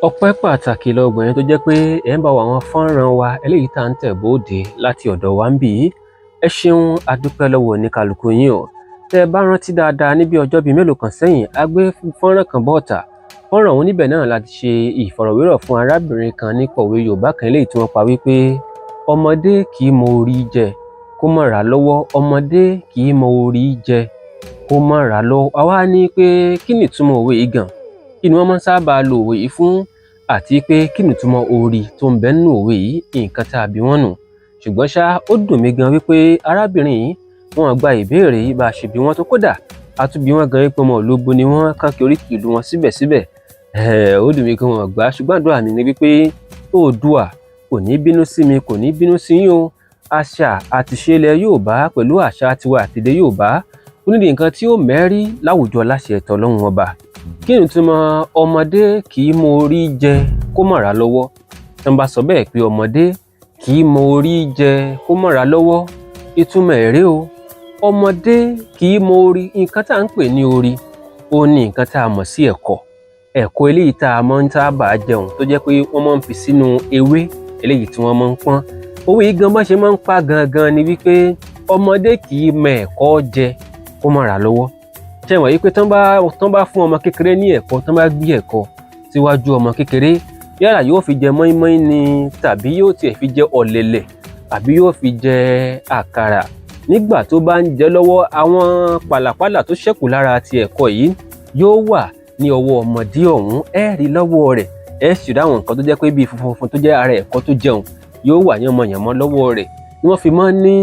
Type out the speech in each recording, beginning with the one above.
Ọpẹ́ pàtàkì lọ́gbọ̀n yẹn tó jẹ́ pé ẹ̀ ń bá wa àwọn fọ́nrán wa eléyìí tá à ń tẹ̀ bóde láti ọ̀dọ̀ wa ń bì í. Ẹ ṣeun adúpẹ́ lọ́wọ́ oníkálukú yín o. Tẹ́ ẹ bá rántí dáadáa ní bí ọjọ́ bíi mélòó kan sẹ́yìn, a gbé fọ́nrán kan bọ́ta. Fọ́nrán òun níbẹ̀ náà láti ṣe ìfọ̀rọ̀wérọ̀ fún arábìnrin kan nípa òwe Yorùbá kan eléyìí tí wọ́n pa wípé ọmọdé kì í mọ orí jẹ kó má rà lọ́wọ́, ọmọdé kì í mọ orí jẹ kó má rà lọ́wọ́. Àwa ní pé kí ni ìtumọ̀ òwe yìí gan? Kí ni wọ́n máa ń sábà lo òwe yìí fún? Àti pé kí ni ìtumọ̀ orí tó ń bẹ nínú òwe yìí, nǹkan tá a bí wọ́n nù. Ṣùgbọ́n ṣá, ó dùn mí gan wípé arábìnrin yìí wọ́n gba ìbéèrè yìí bá a ṣe bí wọ́n tó, kódà a tún bí wọ́n gan wípé ọmọ Ológbò ni wọ́n káàkiri oríkì ìlú wọn síbẹ̀síbẹ̀. Ó dùn mí gan wọ́n gbà, ṣùgbọ́n àdúrà mi ni wípé Oòduà kò ní bínú sí mi, kò ní bínú sí yín o. Àṣà àti ìṣe ilẹ̀ Yorùbá pẹ̀lú àṣà tiwa àti èdè Yorùbá ó ní nǹkan tí ó mẹ́rí láwùjọ láṣẹ ẹ̀tọ́ Ọlọ́run ọba. Kí ni ìtumọ̀ ọmọdé kì í mọ orí jẹ kó má rà lọ́wọ́? Tí wọ́n bá sọ bẹ́ẹ̀ pé ọmọdé kì í mọ orí jẹ kó má rà lọ́wọ́, ìtumọ̀ èrè o. Ọmọdé kì í mọ orí, nǹkan tá à ń pè ní orí ó ní nǹkan tá a mọ̀ sí ẹ̀kọ. Ẹ̀kọ eléyìí tá a máa ń sábà jẹun tó jẹ́ pé wọ́n máa ń fi sínú ewé eléyìí tí wọ́n máa ń pọ́n. Òwe yìí gan bá ṣe máa ń pa gangan ni wípé ọmọdé kì í mọ ẹ̀kọ jẹ kó má rà lọ́wọ́. Ṣé mọ̀ yìí pé tán bá fún ọmọ kékeré ní ẹ̀kọ, tán bá gbé ẹ̀kọ síwájú ọmọ kékeré, yálà yóò fi jẹ mọ́ínmọ́ín ni tàbí yóò tiẹ̀ fi jẹ ọ̀lẹ̀lẹ̀ àbí yóò fi jẹ àkàrà. Nígbà tó bá ń jẹ lọ́wọ́, àwọn pàlàpàlà tó ṣẹ́kù lára ti ẹ̀kọ yìí yóò wà ní ọwọ́ ọmọdé ọ̀hún. Ẹ rí lọ́wọ́ rẹ̀, ẹ sì rí àwọn nǹkan tó jẹ́ pé bíi funfun tó jẹ́ ara ẹ̀kọ tó jẹun yóò wà yánmọyànmọ́ lọ́wọ́ rẹ̀. Ni wọ́n fi máa ń ní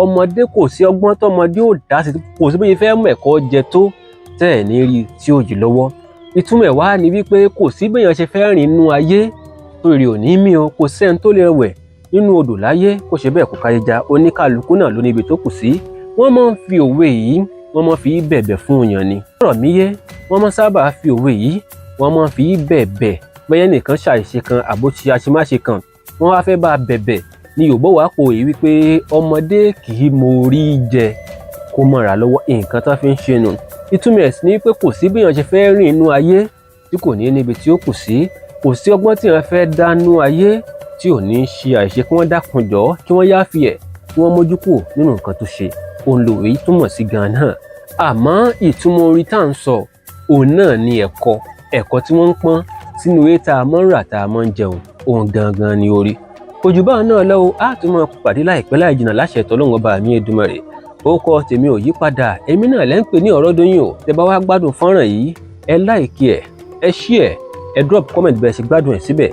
ọmọdé kò sí ọgbọ́n tọmọdé ò dá sí, kò sí bóyá fẹ́ mọ ẹ̀kọ jẹ tó tẹ́ ẹ̀ ní rí tí ó yí lọ́wọ́. Ìtumọ̀ ẹ̀ wá ni wípé kò sí béèyàn ṣe fẹ́ rìn nínú ayé tó rí ò ní mí o. Kò sẹ́ni tó lè wẹ̀ nínú odò láyé kó ṣe bẹ́ẹ̀ kó káyé já. Oníkálukú náà ló ní ibi tó kù sí. Wọ́n máa ń fi òwe yìí, wọ́n máa ń fi bẹ̀bẹ̀ fún èèyàn ni. Ọ̀rọ̀ mi yé, wọ́n máa ń sábà fi òwe yìí, wọ́n máa ń fi bẹ̀bẹ̀ bóyá nìkan ṣàìṣe kan àbóṣe àṣemáṣe kan, wọ́n wá fẹ́ bá a bẹ̀bẹ̀ ni Yorùbá wàá pò yìí wípé ọmọdé kì í mọ orí jẹ kó má rà lọ́wọ́, nǹkan tó fi ń ṣe nù. Ìtumọ̀ ẹ̀ sì ni pé kò sí béèyàn ṣe fẹ́ rìn inú ayé tí kò ní níbi tí ó kù sí. Kò sí ọgbọ́n tí èèyàn fẹ́ dánú ayé tí ò ní ṣe àìṣe kí wọ́n dákun jọ̀ọ́, kí wọ́n yááfì ẹ̀, kí wọ́n mójú kúrò nínú nǹkan tó ṣe. Òun lòwe yìí túmọ̀ sí gan náà. Àmọ́ ìtumọ̀ orí tá à ń sọ òun náà ni ẹ̀kọ. Ẹ̀kọ tí wọ́n ń pọ́n sínú ewé tá a máa ń rà tá a máa ń jẹun, òun gangan ni orí. Òjù báwọn náà lọ o, á tún máa pàdé láìpẹ́ láì jìnnà láṣẹ ẹ̀tọ́ Ọlọ́run ọba mi Èdùmàrè. Orúkọ tèmi ò yí padà, èmi náà lẹ́ ń pè ní Ọ̀rọ̀dọ́yìn o. Tẹ́ bá wá gbádùn fọ́nrán yìí, ẹ láìkí ẹ̀, ẹ ṣí ẹ̀, ẹ drop comment bẹ́ẹ̀ ṣe gbádùn ẹ̀ síbẹ̀.